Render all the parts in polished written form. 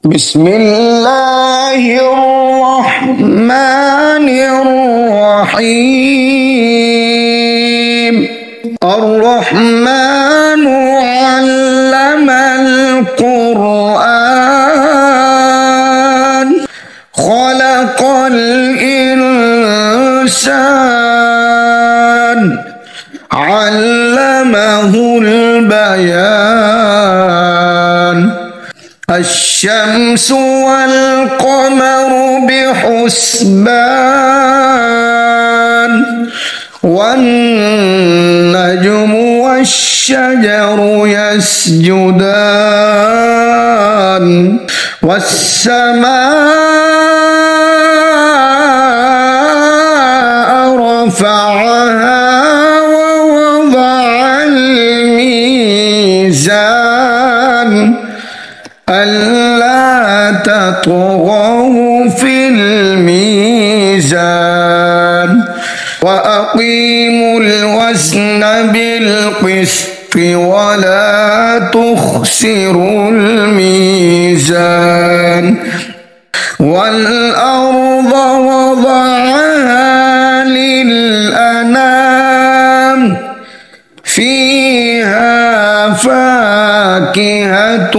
بسم الله الرحمن الرحيم. الرحمن علم القرآن خلق الإنسان علمه البيان. الشمس والقمر بحسبان والنجم والشجر يسجدان والسماء رفعها ووضع الميزان ألا تطغوا في الميزان وأقيموا الوزن بالقسط ولا تخسروا الميزان. والأرض وضعها للأنام فيها فاكهة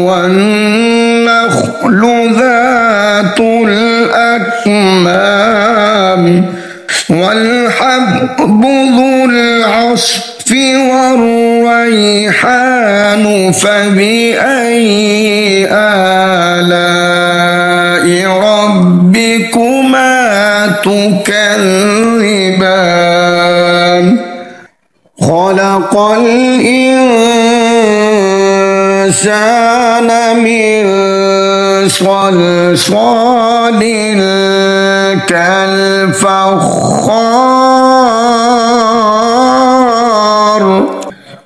والنخل ذات الأكمام والحب ذو العصف والريحان فبأي آلاء ربكما تكذبان. خلق الإنسان من صلصال كالفخار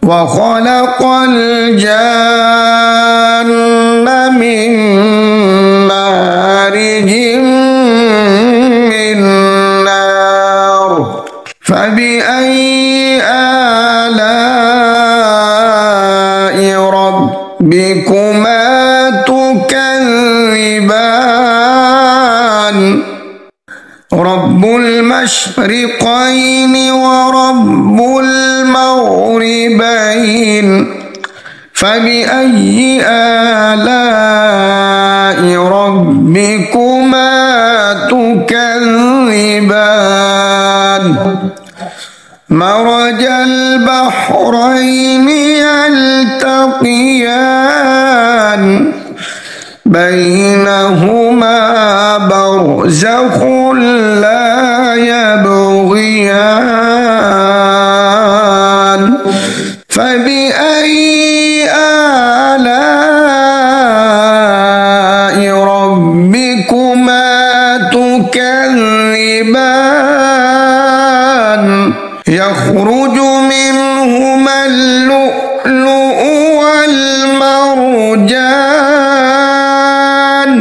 وخلق الجن من مارج من نار فبأي آلاء ربكما تكذبان. رب المشرقين ورب المغربين فبأي آلاء ربكما تكذبان. مرج البحرين يلتقيان بينهما برزخ لا يبغيان فبأي آلاء ربكما تكذبان. يخرج منهما اللؤلؤ والمرجان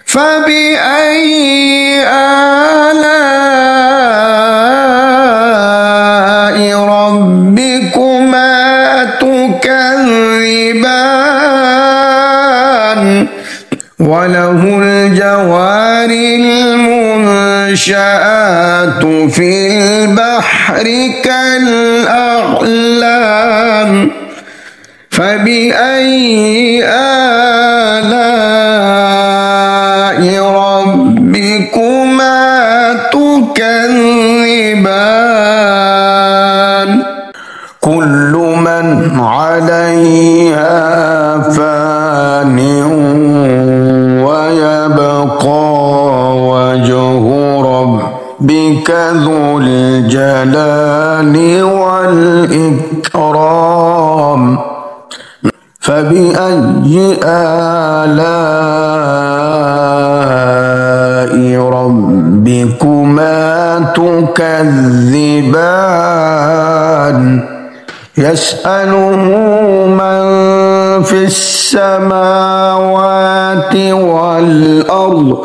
فبأي آلاء ربكما تكذبان. وله الجوار المنشآت في البحر كالأعلام فبأي آلاء ربكما تكذبان. كل من عليها فان ويبقى وجه ربك ذو الجلال والإكرام فبأي آلاء ربكما تكذبان. يسأله من في السماوات والأرض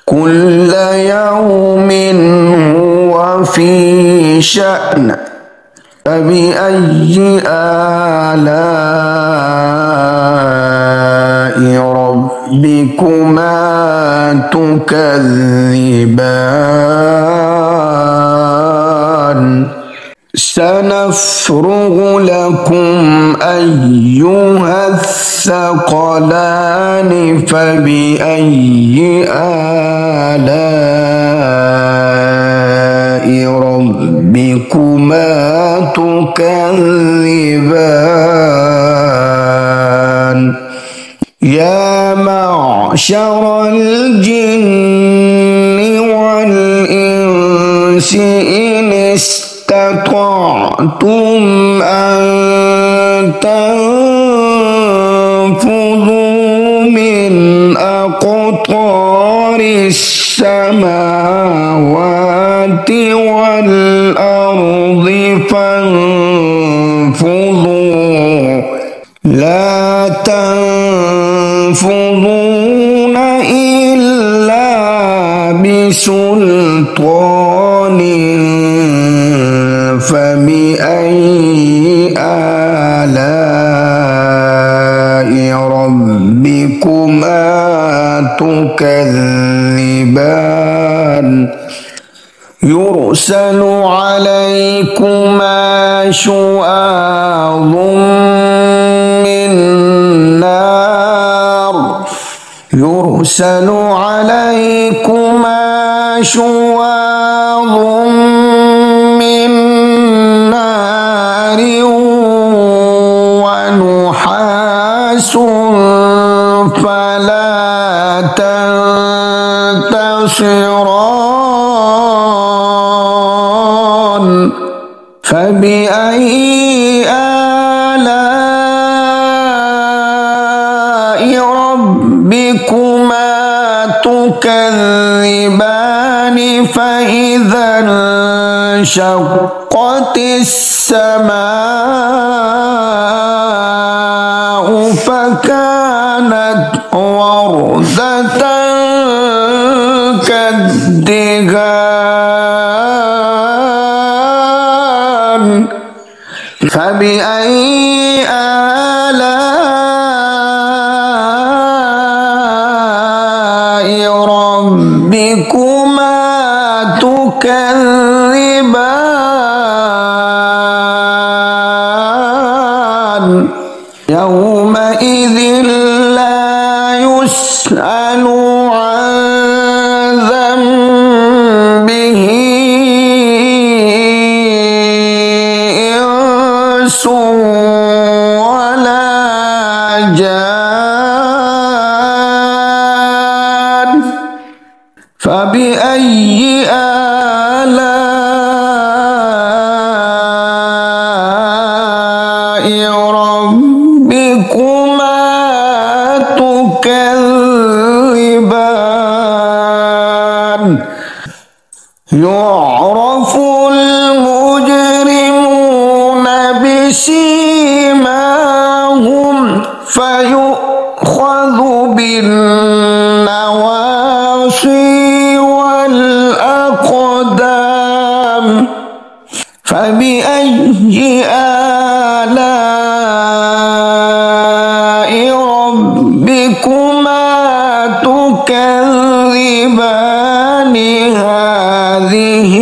كل يوم هو في شأن فبأي آلاء ربكما تكذبان سنفرغ لكم أيها الثقلان فبأي آلاء ربكما تكذبان يا معشر الجن والإنس إن استطعتم أن تنفذوا من أقطار السماوات والأرض فانفذوا لا تنفذون إلا بسلطان فبأي آلاء ربكما تكذبان يرسل عليكما شواظ من نار يرسل عليكما شواظ من نار ونحاس فلا تنتصران فبأي آلاء ربكما تكذبان فإذا انشقت السماء فكانت وردة كالدهان فبأي آلاء ربكما تكذبان يومئذ لا يسأل عن ذنبه إنس ولا جان فبأي آلاء ربكما تكذبان يعرف المجرمون بسيماهم فيؤخذ بالنواصي والأقدام فبأي آلاء ربكما تكذبان هذه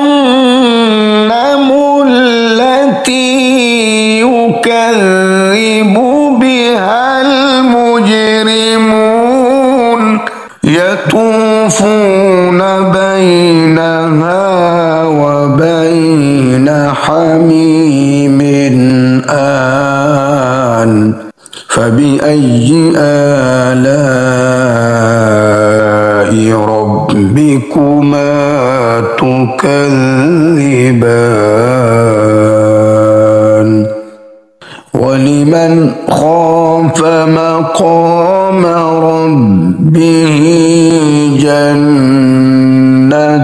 جهنم التي يكذب بها المجرمون يطوفون بينها وبين حميم آن فبأي آلاء ربكما تكذبان ولمن خاف مقام ربه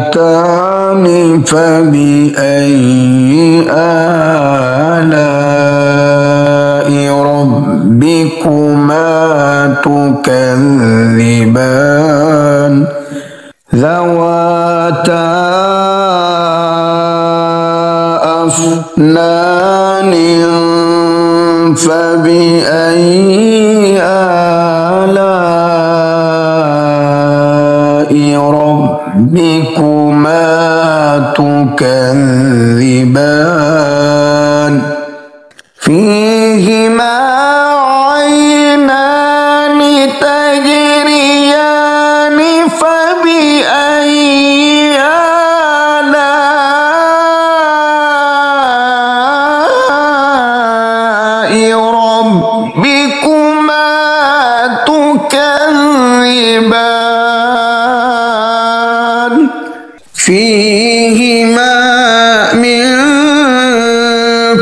جنتان فبأي آلاء ربكما تكذبان ذواتا أفنان فبأي تكذبان فيهما عينان تجريان فبأي آلاء ربكما تكذبان فيهما من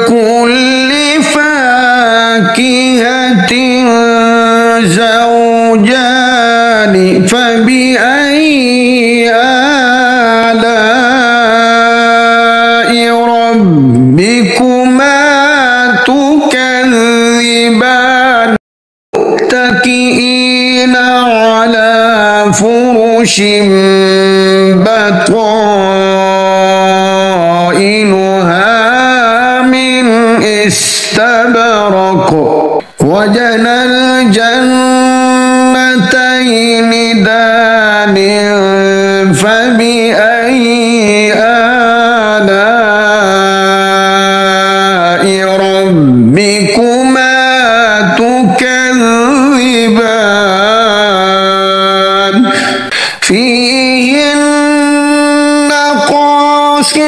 كل فاكهة زوجان فبأي آلاء ربكما تكذبان متكئين على فرش بطائنها من استبرق وجنى الجنتين دان فبأي آلاء ربكما تكذبان فيهن قاصرات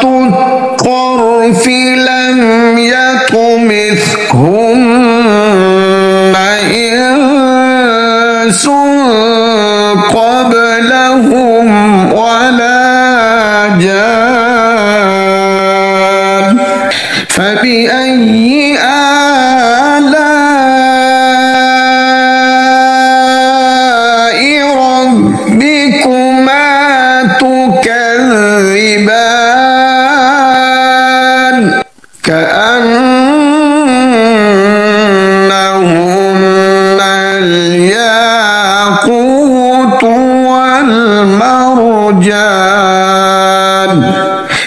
الطرف لم يطمثهن إنس قبلهم ولا جان فبأي آلاء ربكما تكذبان كأنهن الياقوت والمرجان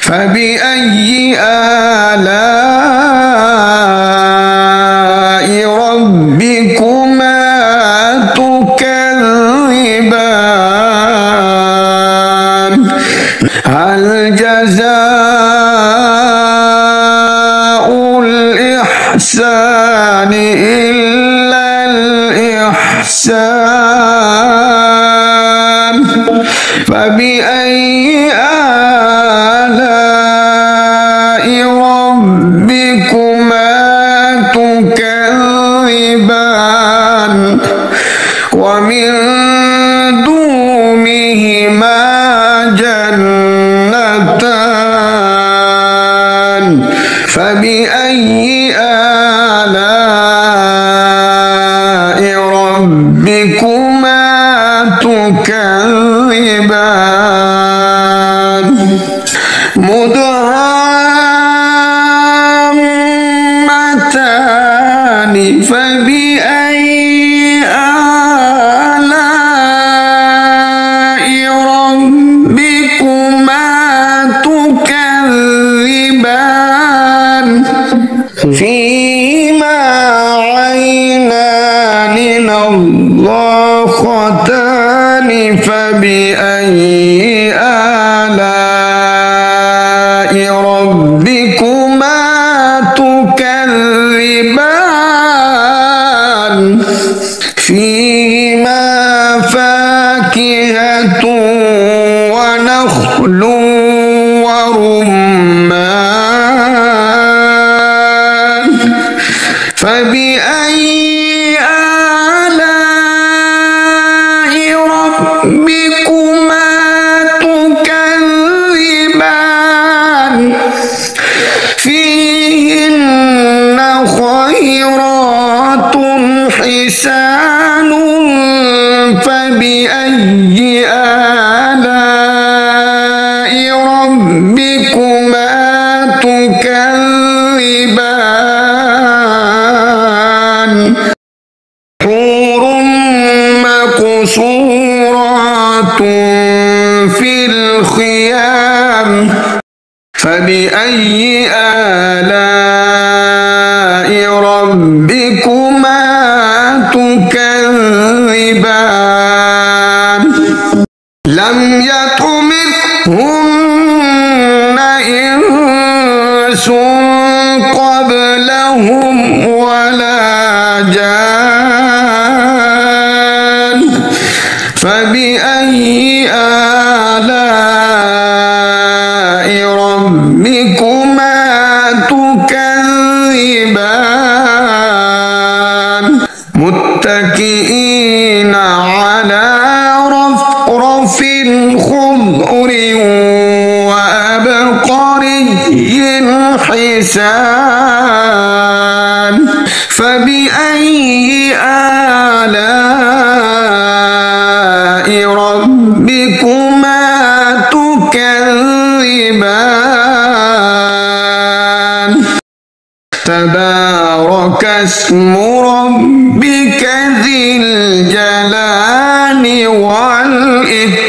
فبأي آلاء ربكما تكذبان هل جزاء الإحسان إلا الإحسان فبأي آلاء ربكما تكذبان ومن دونهما جنتان فبأي آلاء ربكما تكذبان مدهامتان فبأي آلاء ربكما تكذبان فيهما عينان نضاختان فبأي آلاء ربكما تكذبان فيهما فاكهة ونخل ورمان فبأي آلاء ربكما تكذبان فيهن خيرات حسان فبأي آلاء ربكما تكذبان حور مقصورات في الخيام فبأي آلاء ربكما تكذبان لم يطمثهن لهم ولا جان فبأي آلاء ربكما تكذبان متكئين على رفرف خضر وأبقري حسان فبأي آلاء ربكما تكذبان تبارك اسم ربك ذي الجلال والإكرام